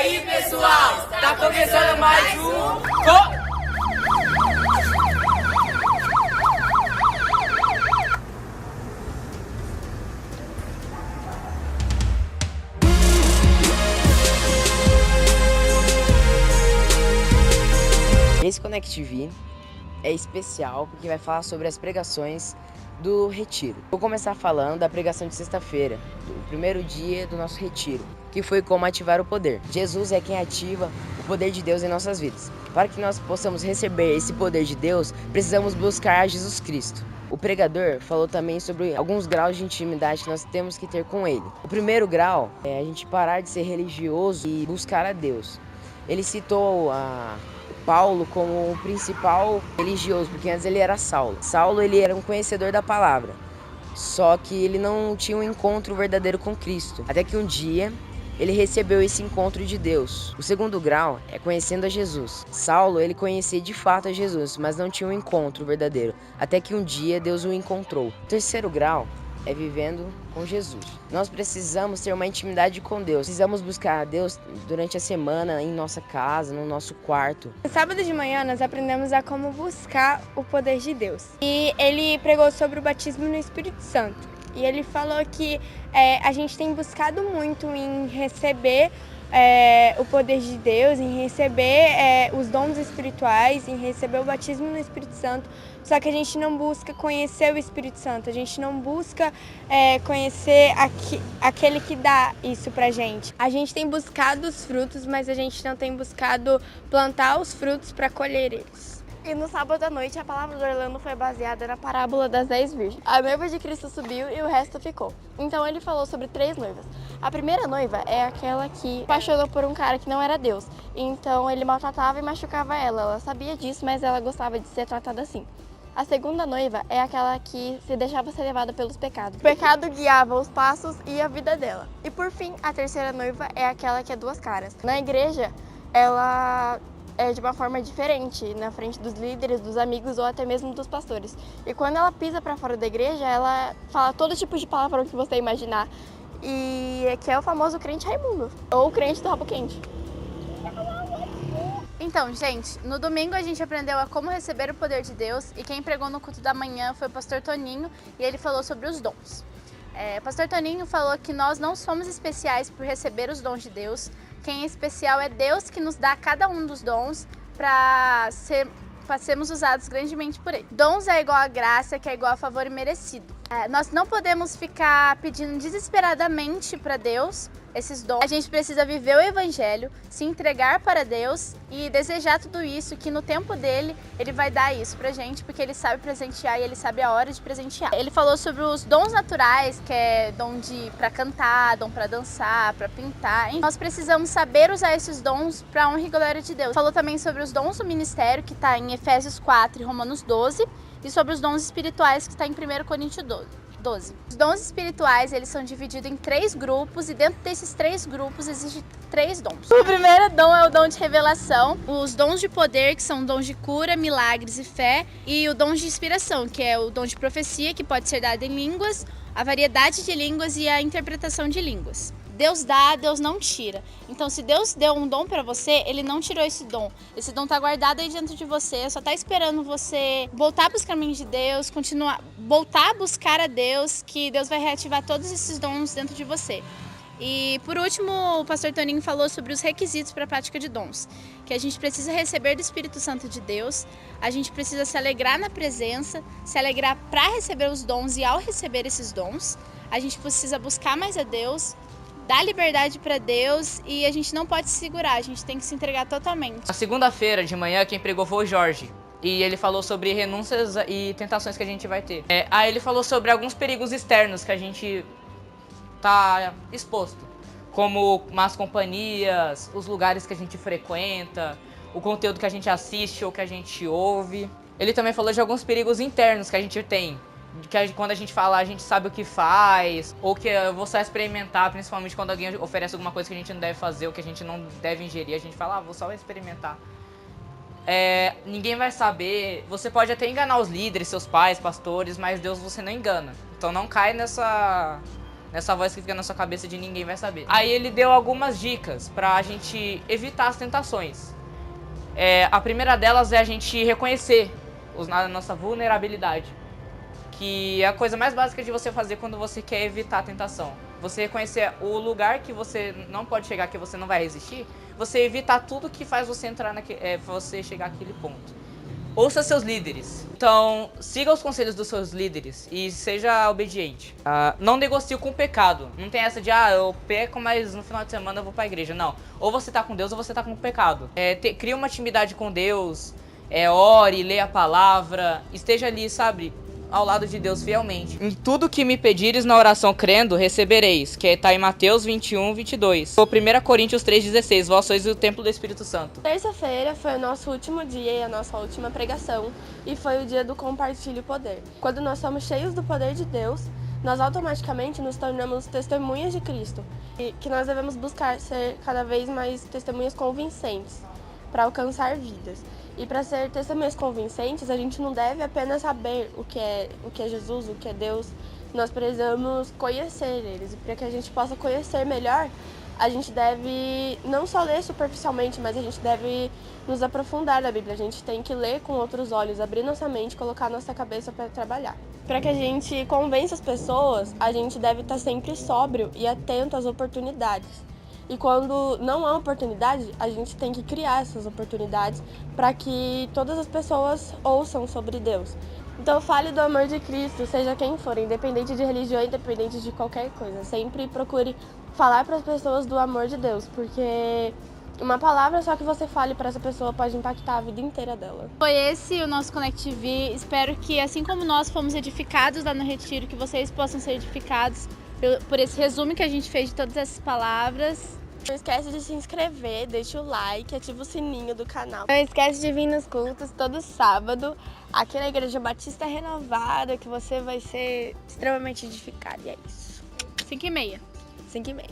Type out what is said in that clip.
aí, pessoal? Tá começando mais um... Esse Connect TV é especial porque vai falar sobre as pregações do retiro. Vou começar falando da pregação de sexta-feira, do primeiro dia do nosso retiro, que foi como ativar o poder. Jesus é quem ativa o poder de Deus em nossas vidas. Para que nós possamos receber esse poder de Deus, precisamos buscar Jesus Cristo. O pregador falou também sobre alguns graus de intimidade que nós temos que ter com Ele. O primeiro grau é a gente parar de ser religioso e buscar a Deus. Ele citou Paulo como o principal religioso, porque antes ele era Saulo. Saulo ele era um conhecedor da palavra, só que ele não tinha um encontro verdadeiro com Cristo. Até que um dia ele recebeu esse encontro de Deus. O segundo grau é conhecendo a Jesus. Saulo ele conhecia de fato a Jesus, mas não tinha um encontro verdadeiro. Até que um dia Deus o encontrou. O terceiro grau é vivendo com Jesus. Nós precisamos ter uma intimidade com Deus. Precisamos buscar a Deus durante a semana, em nossa casa, no nosso quarto. No sábado de manhã nós aprendemos a como buscar o poder de Deus. E ele pregou sobre o batismo no Espírito Santo. E ele falou que a gente tem buscado muito em receber o poder de Deus, em receber os dons espirituais, em receber o batismo no Espírito Santo. Só que a gente não busca conhecer o Espírito Santo, a gente não busca conhecer aquele que dá isso pra gente. A gente tem buscado os frutos, mas a gente não tem buscado plantar os frutos para colher eles. E no sábado à noite, a palavra do Orlando foi baseada na parábola das 10 virgens. A noiva de Cristo subiu e o resto ficou. Então ele falou sobre 3 noivas. A primeira noiva é aquela que apaixonou por um cara que não era Deus. Então ele maltratava e machucava ela. Ela sabia disso, mas ela gostava de ser tratada assim. A segunda noiva é aquela que se deixava ser levada pelos pecados. O pecado guiava os passos e a vida dela. E por fim, a terceira noiva é aquela que é 2 caras. Na igreja, ela é de uma forma diferente, na frente dos líderes, dos amigos ou até mesmo dos pastores. E quando ela pisa para fora da igreja, ela fala todo tipo de palavrão que você imaginar. E que é o famoso crente Raimundo, ou o crente do rabo quente. Então, gente, no domingo a gente aprendeu a como receber o poder de Deus e quem pregou no culto da manhã foi o pastor Toninho e ele falou sobre os dons. O pastor Toninho falou que nós não somos especiais por receber os dons de Deus. Quem é especial é Deus que nos dá cada um dos dons para sermos usados grandemente por Ele. Dons é igual a graça, que é igual a favor merecido. Nós não podemos ficar pedindo desesperadamente para Deus esses dons. A gente precisa viver o Evangelho, se entregar para Deus e desejar tudo isso, que no tempo dele, Ele vai dar isso pra gente, porque Ele sabe presentear e Ele sabe a hora de presentear. Ele falou sobre os dons naturais, que é dom para cantar, dom para dançar, para pintar. Nós precisamos saber usar esses dons para honra e glória de Deus. Falou também sobre os dons do ministério, que está em Efésios 4 e Romanos 12, e sobre os dons espirituais, que está em 1 Coríntios 12. Os dons espirituais, eles são divididos em 3 grupos e dentro desses 3 grupos existem 3 dons. O primeiro dom é o dom de revelação, os dons de poder, que são dons de cura, milagres e fé, e o dom de inspiração, que é o dom de profecia, que pode ser dado em línguas, a variedade de línguas e a interpretação de línguas. Deus dá, Deus não tira. Então, se Deus deu um dom pra você, Ele não tirou esse dom. Esse dom tá guardado aí dentro de você, só tá esperando você voltar pros caminhos de Deus, voltar a buscar a Deus, que Deus vai reativar todos esses dons dentro de você. E, por último, o pastor Toninho falou sobre os requisitos para a prática de dons, que a gente precisa receber do Espírito Santo de Deus, a gente precisa se alegrar na presença, se alegrar para receber os dons e ao receber esses dons, a gente precisa buscar mais a Deus, dar liberdade para Deus e a gente não pode se segurar, a gente tem que se entregar totalmente. Na segunda-feira de manhã, quem pregou foi o Jorge. E ele falou sobre renúncias e tentações que a gente vai ter. Aí ele falou sobre alguns perigos externos que a gente tá exposto. Como más companhias, os lugares que a gente frequenta, o conteúdo que a gente assiste ou que a gente ouve. Ele também falou de alguns perigos internos que a gente tem. Que quando a gente fala, a gente sabe o que faz, ou que eu vou só experimentar, principalmente quando alguém oferece alguma coisa que a gente não deve fazer ou que a gente não deve ingerir, a gente fala, vou só experimentar. Ninguém vai saber, você pode até enganar os líderes, seus pais, pastores, mas Deus você não engana. Então não cai Nessa voz que fica na sua cabeça de ninguém vai saber. Aí ele deu algumas dicas pra gente evitar as tentações. A primeira delas é a gente reconhecer a nossa vulnerabilidade. Que é a coisa mais básica de você fazer quando você quer evitar a tentação. Você reconhecer o lugar que você não pode chegar, que você não vai resistir. Você evitar tudo que faz você entrar você chegar àquele ponto. Ouça seus líderes. Então, siga os conselhos dos seus líderes e seja obediente. Não negocie com o pecado. Não tem essa de, eu peco, mas no final de semana eu vou pra igreja. Não. Ou você tá com Deus ou você tá com o pecado. Crie uma intimidade com Deus. Ore, leia a palavra. Esteja ali, sabe, ao lado de Deus fielmente. Em tudo que me pedires na oração crendo, recebereis. Que tá em Mateus 21, 22. Ou 1 Coríntios 3,16. Vós sois o templo do Espírito Santo. Terça-feira foi o nosso último dia e a nossa última pregação. E foi o dia do compartilhe o poder. Quando nós somos cheios do poder de Deus, nós automaticamente nos tornamos testemunhas de Cristo. E que nós devemos buscar ser cada vez mais testemunhas convincentes para alcançar vidas. E para ser testemunhas convincentes, a gente não deve apenas saber o que é Jesus, o que é Deus. Nós precisamos conhecer eles. E para que a gente possa conhecer melhor, a gente deve não só ler superficialmente, mas a gente deve nos aprofundar na Bíblia. A gente tem que ler com outros olhos, abrir nossa mente, colocar nossa cabeça para trabalhar. Para que a gente convença as pessoas, a gente deve estar sempre sóbrio e atento às oportunidades. E quando não há oportunidade, a gente tem que criar essas oportunidades para que todas as pessoas ouçam sobre Deus. Então fale do amor de Cristo, seja quem for, independente de religião, independente de qualquer coisa. Sempre procure falar para as pessoas do amor de Deus, porque uma palavra só que você fale para essa pessoa pode impactar a vida inteira dela. Foi esse o nosso Connect TV. Espero que, assim como nós fomos edificados lá no Retiro, que vocês possam ser edificados por esse resumo que a gente fez de todas essas palavras. Não esquece de se inscrever, deixa o like, ativa o sininho do canal. Não esquece de vir nos cultos todo sábado, aqui na Igreja Batista Renovada, que você vai ser extremamente edificado. E é isso. 5h30. 5h30.